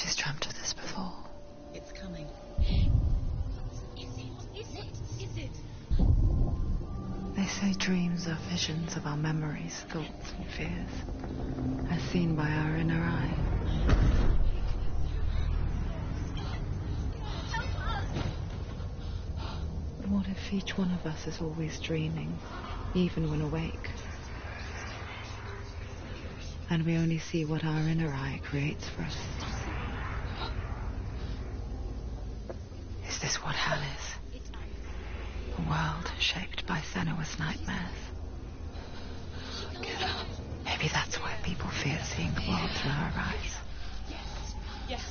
She's dreamt of this before. It's coming. Is it? They say dreams are visions of our memories, thoughts and fears, as seen by our inner eye. But what if each one of us is always dreaming, even when awake? And we only see what our inner eye creates for us. Is this what hell is? A world shaped by Senua's nightmares. Get up. Maybe that's why people fear seeing the world through her eyes. Yes,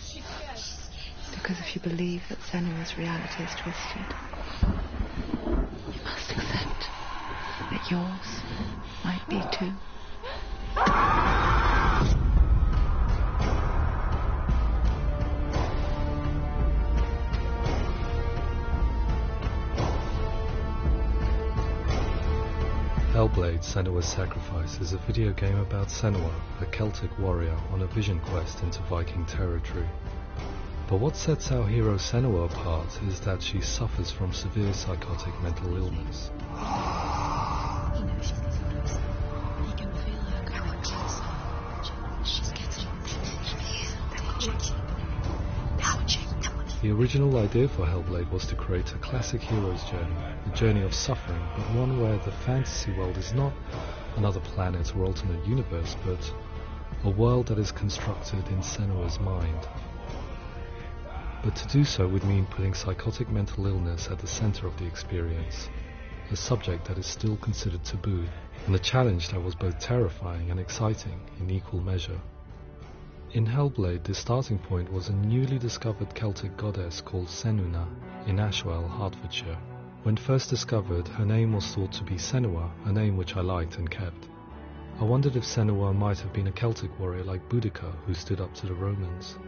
she's scared. Because if you believe that Senua's reality is twisted, you must accept that yours might be too. Hellblade: Senua's Sacrifice is a video game about Senua, a Celtic warrior on a vision quest into Viking territory. But what sets our hero Senua apart is that she suffers from severe psychotic mental illness. He knows she's getting closer. He can feel her coming closer. She's getting closer. The original idea for Hellblade was to create a classic hero's journey, a journey of suffering, but one where the fantasy world is not another planet or alternate universe, but a world that is constructed in Senua's mind. But to do so would mean putting psychotic mental illness at the center of the experience, a subject that is still considered taboo, and a challenge that was both terrifying and exciting in equal measure. In Hellblade, the starting point was a newly discovered Celtic goddess called Senuna in Ashwell, Hertfordshire. When first discovered, her name was thought to be Senua, a name which I liked and kept. I wondered if Senua might have been a Celtic warrior like Boudica, who stood up to the Romans.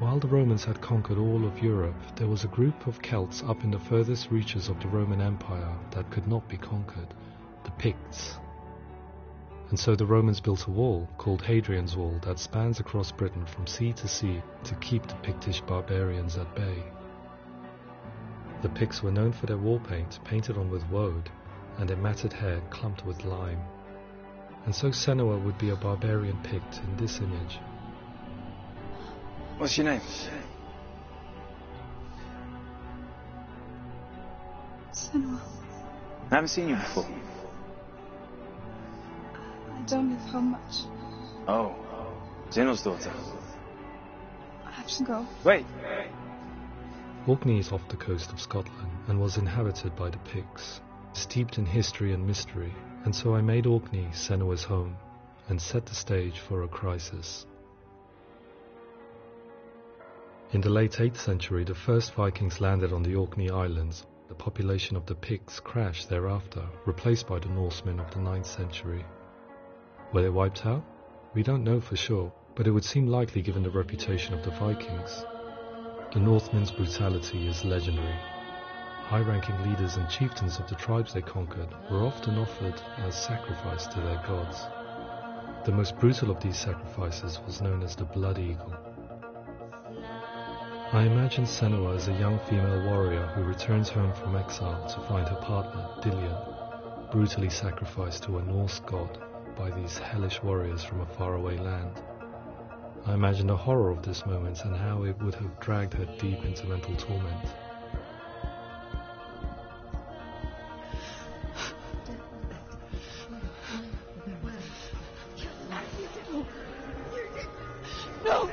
While the Romans had conquered all of Europe, there was a group of Celts up in the furthest reaches of the Roman Empire that could not be conquered, the Picts. And so the Romans built a wall, called Hadrian's Wall, that spans across Britain from sea to sea to keep the Pictish barbarians at bay. The Picts were known for their war paint, painted on with woad, and their matted hair clumped with lime. And so Senua would be a barbarian Pict in this image. What's your name? Senua. I haven't seen you before. I don't live home much. Oh, Zeno's daughter. I have to go. Wait. Orkney is off the coast of Scotland and was inhabited by the Picts, steeped in history and mystery, and so I made Orkney Senua's home and set the stage for a crisis. In the late 8th century, the first Vikings landed on the Orkney Islands. The population of the Picts crashed thereafter, replaced by the Norsemen of the 9th century. Were they wiped out? We don't know for sure, but it would seem likely given the reputation of the Vikings. The Northmen's brutality is legendary. High-ranking leaders and chieftains of the tribes they conquered were often offered as sacrifice to their gods. The most brutal of these sacrifices was known as the Blood Eagle. I imagine Senua as a young female warrior who returns home from exile to find her partner, Dillion, brutally sacrificed to a Norse god by these hellish warriors from a faraway land. I imagine the horror of this moment and how it would have dragged her deep into mental torment. No!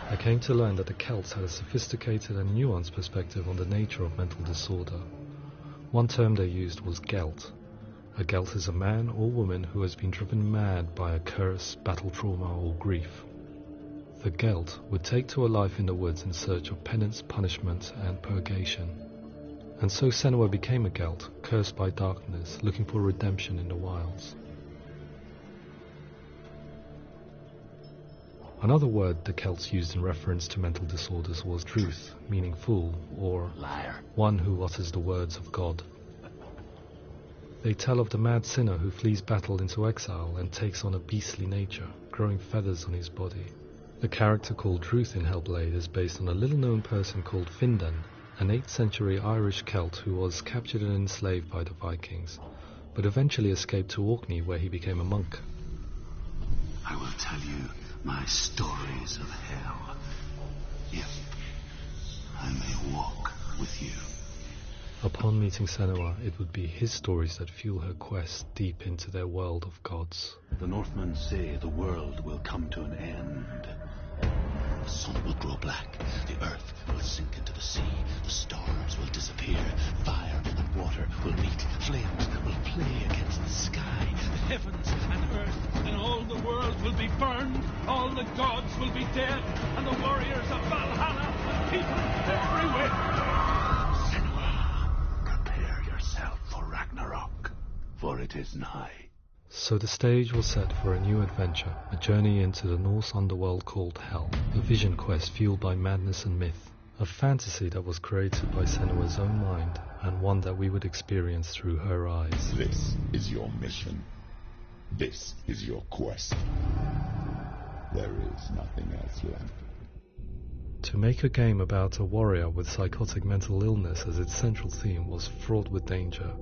I came to learn that the Celts had a sophisticated and nuanced perspective on the nature of mental disorder. One term they used was Gelt. A Gelt is a man or woman who has been driven mad by a curse, battle trauma, or grief. The Gelt would take to a life in the woods in search of penance, punishment, and purgation. And so Senua became a Gelt, cursed by darkness, looking for redemption in the wilds. Another word the Celts used in reference to mental disorders was truth, meaning fool, or Liar. one who utters the words of God. They tell of the mad sinner who flees battle into exile and takes on a beastly nature, growing feathers on his body. The character called Truth in Hellblade is based on a little-known person called Findan, an 8th century Irish Celt who was captured and enslaved by the Vikings, but eventually escaped to Orkney where he became a monk. I will tell you my stories of hell, if I may walk with you. Upon meeting Senua, it would be his stories that fuel her quest deep into their world of gods. The Northmen say the world will come to an end. The sun will grow black, the earth will sink into the sea, the stars will disappear, fire and water will meet, flames will play against the sky, the heavens and earth and all the world will be burned, all the gods will be dead, and the warriors of Valhalla and people everywhere. Senua, prepare yourself for Ragnarok, for it is nigh. So the stage was set for a new adventure, a journey into the Norse underworld called Hell, a vision quest fueled by madness and myth, a fantasy that was created by Senua's own mind, and one that we would experience through her eyes. This is your mission. This is your quest. There is nothing else left. To make a game about a warrior with psychotic mental illness as its central theme was fraught with danger.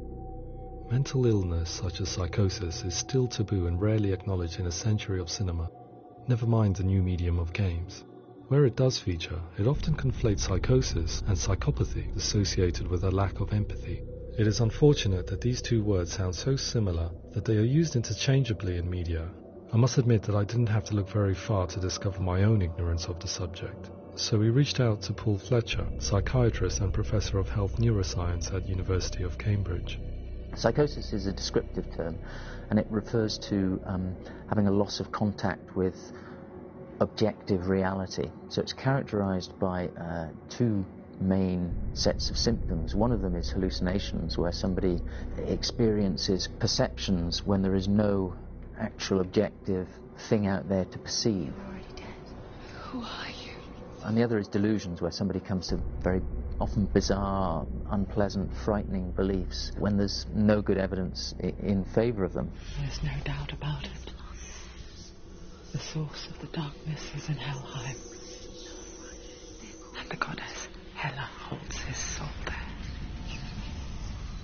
Mental illness, such as psychosis, is still taboo and rarely acknowledged in a century of cinema, never mind the new medium of games. Where it does feature, it often conflates psychosis and psychopathy associated with a lack of empathy. It is unfortunate that these two words sound so similar that they are used interchangeably in media. I must admit that I didn't have to look very far to discover my own ignorance of the subject. So we reached out to Paul Fletcher, psychiatrist and professor of health neuroscience at University of Cambridge. Psychosis is a descriptive term, and it refers to having a loss of contact with objective reality. So it's characterized by two main sets of symptoms. One of them is hallucinations, where somebody experiences perceptions when there is no actual objective thing out there to perceive. You're already dead. Who are you? And the other is delusions, where somebody comes to very often bizarre, unpleasant, frightening beliefs when there's no good evidence in favour of them. There's no doubt about it. The source of the darkness is in Helheim. And the goddess Hela holds his soul there.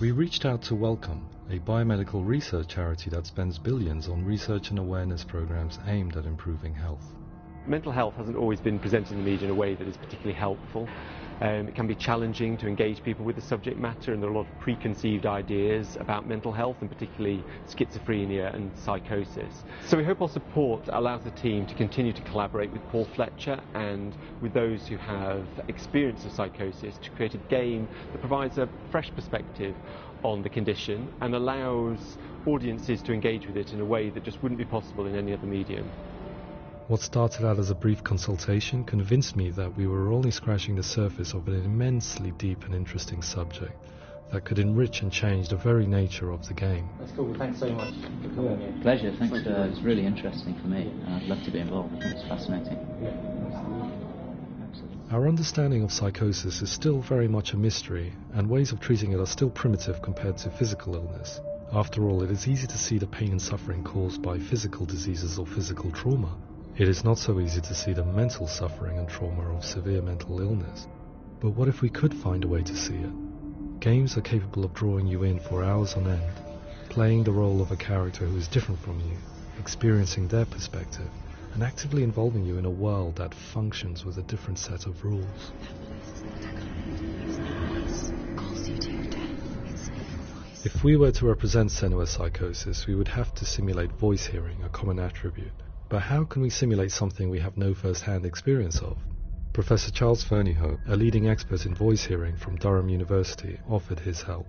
We reached out to Welcome, a biomedical research charity that spends billions on research and awareness programs aimed at improving health. Mental health hasn't always been presented in the media in a way that is particularly helpful. It can be challenging to engage people with the subject matter, and there are a lot of preconceived ideas about mental health, and particularly schizophrenia and psychosis. So we hope our support allows the team to continue to collaborate with Paul Fletcher and with those who have experience of psychosis to create a game that provides a fresh perspective on the condition and allows audiences to engage with it in a way that just wouldn't be possible in any other medium. What started out as a brief consultation convinced me that we were only scratching the surface of an immensely deep and interesting subject that could enrich and change the very nature of the game. That's cool. Thanks so much for coming here. Pleasure, thanks. It's really interesting for me, and I'd love to be involved. I think it's fascinating. Our understanding of psychosis is still very much a mystery, and ways of treating it are still primitive compared to physical illness. After all, it is easy to see the pain and suffering caused by physical diseases or physical trauma. It is not so easy to see the mental suffering and trauma of severe mental illness. But what if we could find a way to see it? Games are capable of drawing you in for hours on end, playing the role of a character who is different from you, experiencing their perspective, and actively involving you in a world that functions with a different set of rules. If we were to represent Senua's psychosis, we would have to simulate voice hearing, a common attribute. But how can we simulate something we have no first-hand experience of? Professor Charles Fernyhough, a leading expert in voice hearing from Durham University, offered his help.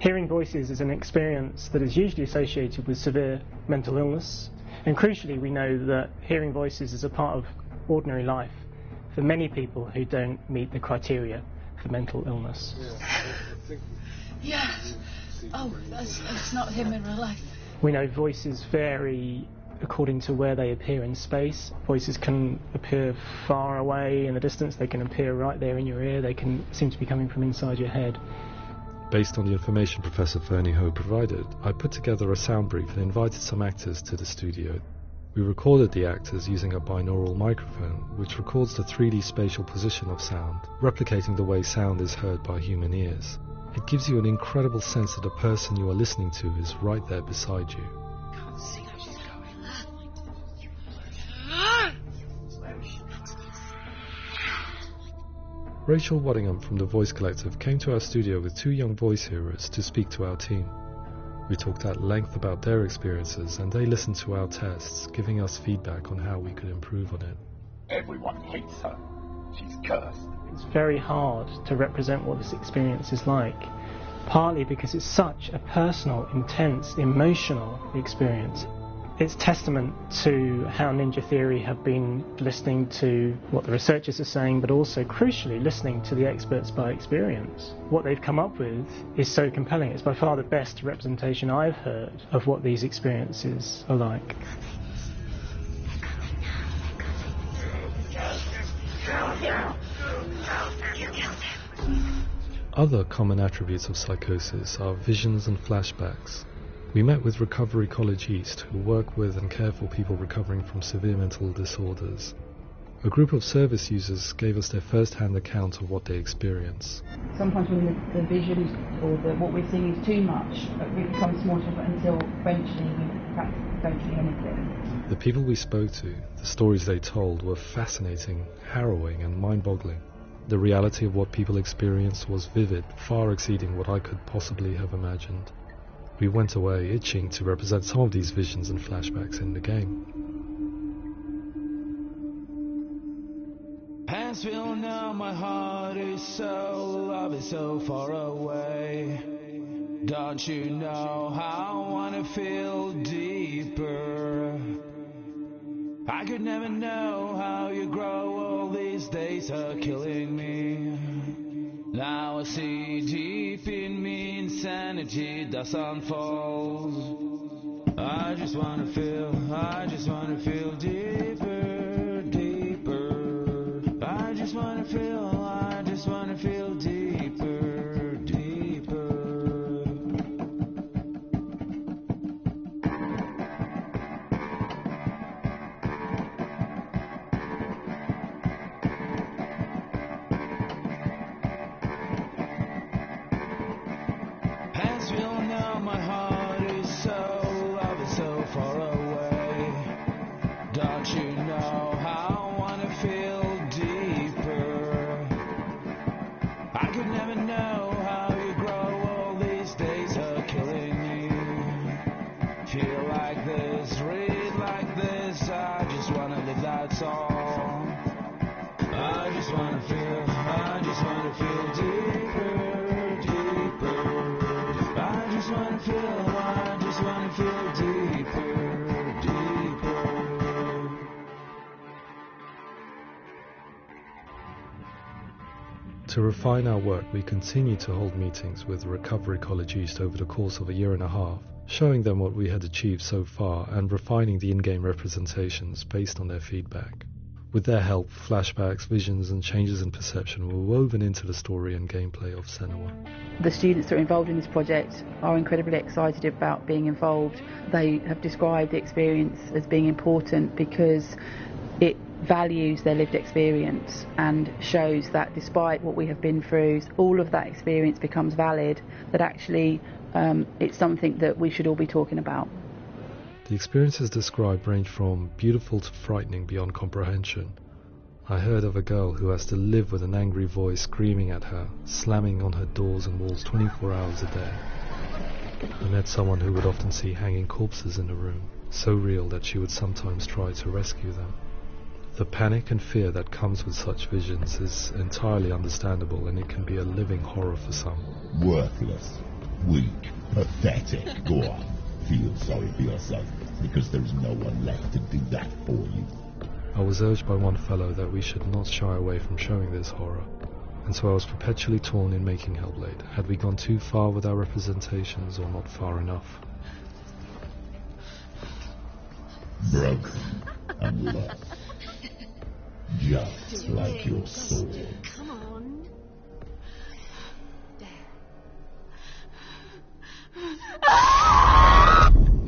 Hearing voices is an experience that is usually associated with severe mental illness, and crucially we know that hearing voices is a part of ordinary life for many people who don't meet the criteria for mental illness. Yes. Oh, that's not him in real life. We know voices vary according to where they appear in space. Voices can appear far away in the distance, they can appear right there in your ear, they can seem to be coming from inside your head. Based on the information Professor Fernie Ho provided, I put together a sound brief and invited some actors to the studio. We recorded the actors using a binaural microphone, which records the 3D spatial position of sound, replicating the way sound is heard by human ears. It gives you an incredible sense that the person you are listening to is right there beside you. Rachel Waddingham from the Voice Collective came to our studio with 2 young voice hearers to speak to our team. We talked at length about their experiences and they listened to our tests, giving us feedback on how we could improve on it. Everyone hates her. She's cursed. It's very hard to represent what this experience is like, partly because it's such a personal, intense, emotional experience. It's testament to how Ninja Theory have been listening to what the researchers are saying, but also, crucially, listening to the experts by experience. What they've come up with is so compelling. It's by far the best representation I've heard of what these experiences are like. Other common attributes of psychosis are visions and flashbacks. We met with Recovery College East, who work with and care for people recovering from severe mental disorders. A group of service users gave us their first-hand account of what they experience. Sometimes when the visions or what we're seeing is too much, it becomes more difficult until eventually we perhaps don't see anything. The people we spoke to, the stories they told, were fascinating, harrowing and mind-boggling. The reality of what people experienced was vivid, far exceeding what I could possibly have imagined. We went away itching to represent some of these visions and flashbacks in the game. Pansville, now my heart is so, love is so far away. Don't you know how I wanna feel deeper? I could never know how you grow, all these days are killing me. Now I see deep in me insanity does unfold. I just wanna feel deeper, deeper. I just wanna feel deeper, deeper. Pansville, now my heart is so, love is so far away. Don't you know how I wanna feel deeper? I could never know how you grow, all these days are killing me. Feel like this, read like this, I just wanna live, that's all. I just wanna feel deeper, deeper. I just wanna feel deeper, deeper. To refine our work, we continue to hold meetings with Recovery College East over the course of a year and a half, showing them what we had achieved so far and refining the in-game representations based on their feedback. With their help, flashbacks, visions and changes in perception were woven into the story and gameplay of Senua. The students that are involved in this project are incredibly excited about being involved. They have described the experience as being important because it values their lived experience and shows that despite what we have been through, all of that experience becomes valid, that actually it's something that we should all be talking about. The experiences described range from beautiful to frightening beyond comprehension. I heard of a girl who has to live with an angry voice screaming at her, slamming on her doors and walls 24 hours a day. I met someone who would often see hanging corpses in a room, so real that she would sometimes try to rescue them. The panic and fear that comes with such visions is entirely understandable, and it can be a living horror for some. Worthless, weak, pathetic. Go on, feel sorry for yourself, because there's no one left to do that for you. I was urged by one fellow that we should not shy away from showing this horror, and so I was perpetually torn in making Hellblade. Had we gone too far with our representations or not far enough? broken and lost. Just like your soul. Come on.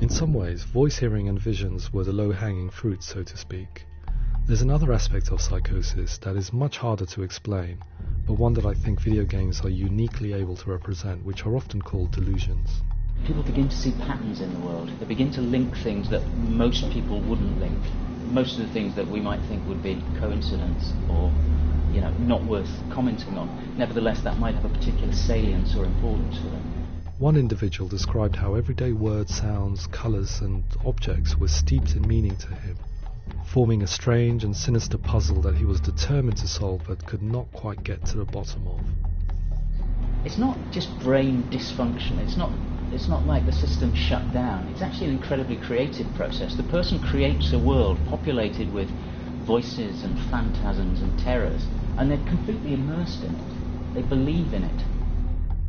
In some ways, voice hearing and visions were the low-hanging fruit, so to speak. There's another aspect of psychosis that is much harder to explain, but one that I think video games are uniquely able to represent, which are often called delusions. People begin to see patterns in the world. They begin to link things that most people wouldn't link. Most of the things that we might think would be coincidence or, not worth commenting on. Nevertheless, that might have a particular salience or importance for them. One individual described how everyday words, sounds, colours and objects were steeped in meaning to him, forming a strange and sinister puzzle that he was determined to solve but could not quite get to the bottom of. It's not just brain dysfunction. It's not like the system shut down. It's actually an incredibly creative process. The person creates a world populated with voices and phantasms and terrors, and they're completely immersed in it. They believe in it.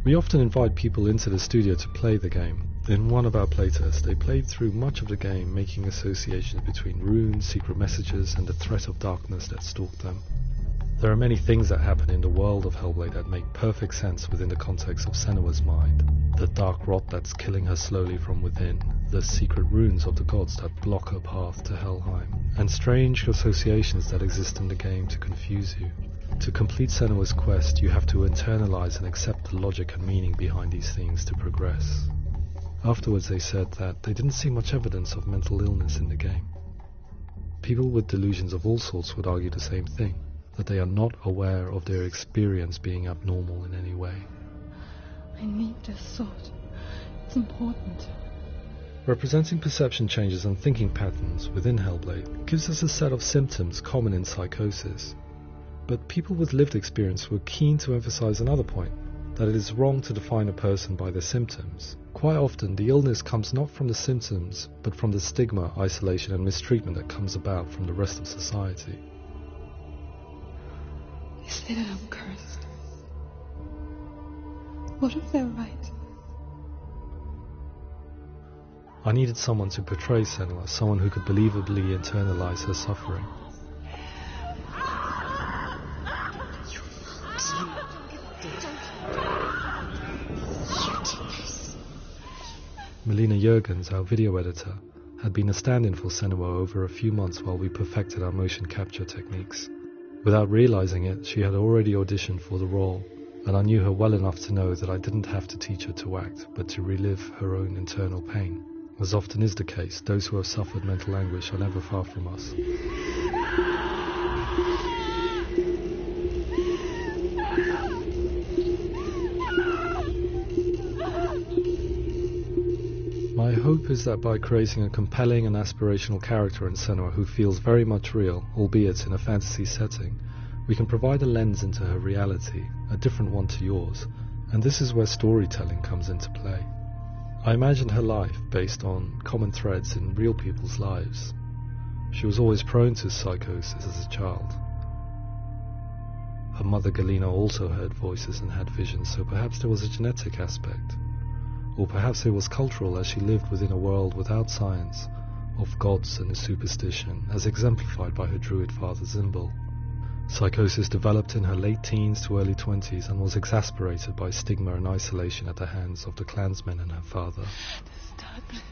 We often invite people into the studio to play the game. In one of our playtests, they played through much of the game, making associations between runes, secret messages, and the threat of darkness that stalked them. There are many things that happen in the world of Hellblade that make perfect sense within the context of Senua's mind. The dark rot that's killing her slowly from within, the secret runes of the gods that block her path to Helheim, and strange associations that exist in the game to confuse you. To complete Senua's quest, you have to internalize and accept the logic and meaning behind these things to progress. Afterwards they said that they didn't see much evidence of mental illness in the game. People with delusions of all sorts would argue the same thing, that they are not aware of their experience being abnormal in any way. I need this sword. It's important. Representing perception changes and thinking patterns within Hellblade gives us a set of symptoms common in psychosis. But people with lived experience were keen to emphasize another point, that it is wrong to define a person by their symptoms. Quite often, the illness comes not from the symptoms, but from the stigma, isolation and mistreatment that comes about from the rest of society. They say that I'm cursed. What if they're right? I needed someone to portray Senua, someone who could believably internalize her suffering. Melina Jurgens, our video editor, had been a stand-in for Senua over a few months while we perfected our motion capture techniques. Without realizing it, she had already auditioned for the role, and I knew her well enough to know that I didn't have to teach her to act, but to relive her own internal pain. As often is the case, those who have suffered mental anguish are never far from us. My hope is that by creating a compelling and aspirational character in Senua who feels very much real, albeit in a fantasy setting, we can provide a lens into her reality, a different one to yours, and this is where storytelling comes into play. I imagined her life based on common threads in real people's lives. She was always prone to psychosis as a child. Her mother Galina also heard voices and had visions, so perhaps there was a genetic aspect. Or perhaps it was cultural, as she lived within a world without science, of gods and a superstition, as exemplified by her druid father Zimbal. Psychosis developed in her late teens to early 20s and was exacerbated by stigma and isolation at the hands of the clansmen and her father. This darkness.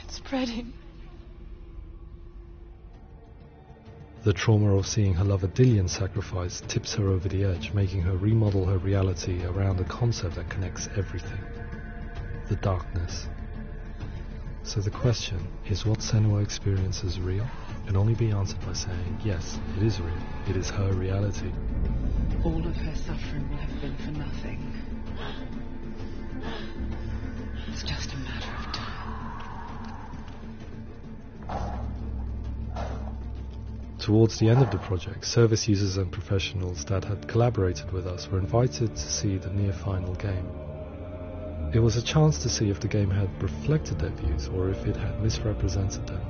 It's spreading. The trauma of seeing her lover Dillian sacrificed tips her over the edge, making her remodel her reality around a concept that connects everything: the darkness. So the question, is what Senua experiences real? Can only be answered by saying, yes, it is real. It is her reality. All of her suffering will have been for nothing. It's just a matter of time. Towards the end of the project, service users and professionals that had collaborated with us were invited to see the near-final game. It was a chance to see if the game had reflected their views or if it had misrepresented them.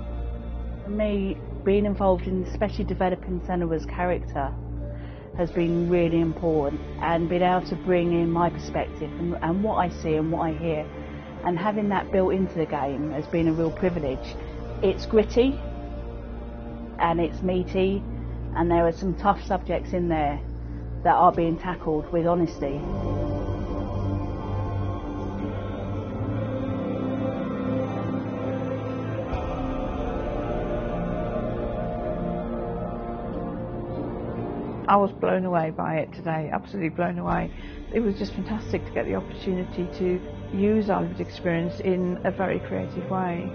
For me, being involved in especially developing Senua's character has been really important, and being able to bring in my perspective and what I see and what I hear and having that built into the game has been a real privilege. It's gritty and it's meaty, and there are some tough subjects in there that are being tackled with honesty. I was blown away by it today, absolutely blown away. It was just fantastic to get the opportunity to use our lived experience in a very creative way.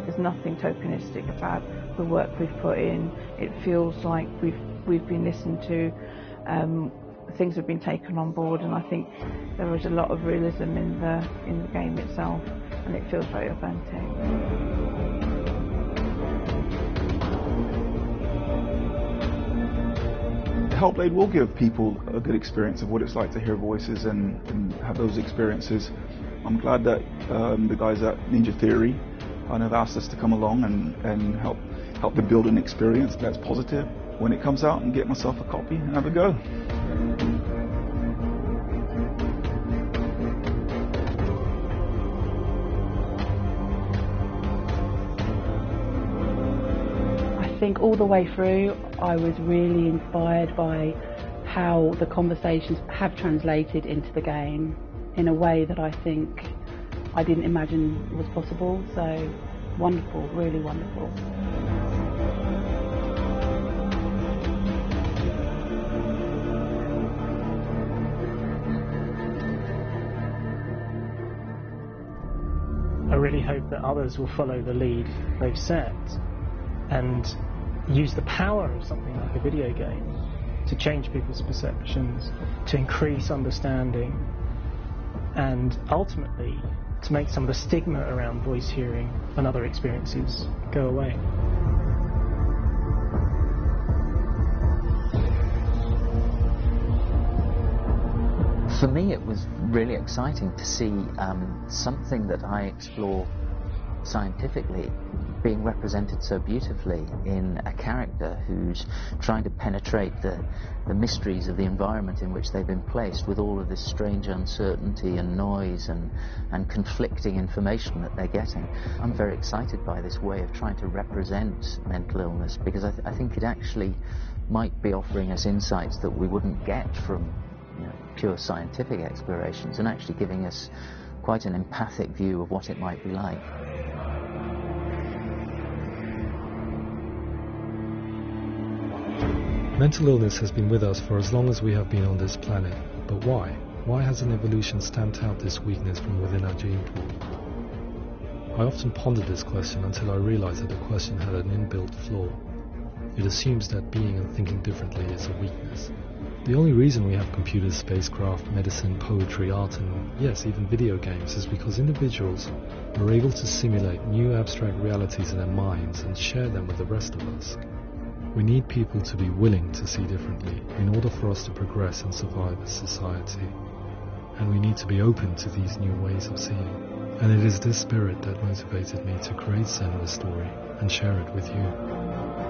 There's nothing tokenistic about the work we've put in. It feels like we've been listened to, things have been taken on board, and I think there was a lot of realism in the game itself, and it feels very authentic. Hellblade will give people a good experience of what it's like to hear voices and have those experiences. I'm glad that the guys at Ninja Theory have asked us to come along and help them build an experience that's positive when it comes out, and get myself a copy and have a go. I think all the way through I was really inspired by how the conversations have translated into the game in a way that I think I didn't imagine was possible. So wonderful, really wonderful. I really hope that others will follow the lead they've set and use the power of something like a video game to change people's perceptions, to increase understanding, and ultimately to make some of the stigma around voice hearing and other experiences go away. For me, it was really exciting to see something that I explore scientifically being represented so beautifully in a character who's trying to penetrate the mysteries of the environment in which they've been placed, with all of this strange uncertainty and noise and conflicting information that they're getting. I'm very excited by this way of trying to represent mental illness, because I think it actually might be offering us insights that we wouldn't get from pure scientific explorations, and actually giving us quite an empathic view of what it might be like. Mental illness has been with us for as long as we have been on this planet, but why? Why hasn't evolution stamped out this weakness from within our gene pool? I often pondered this question until I realized that the question had an inbuilt flaw. It assumes that being and thinking differently is a weakness. The only reason we have computers, spacecraft, medicine, poetry, art, and yes, even video games is because individuals are able to simulate new abstract realities in their minds and share them with the rest of us. We need people to be willing to see differently in order for us to progress and survive as society. And we need to be open to these new ways of seeing. And it is this spirit that motivated me to create Senua's story and share it with you.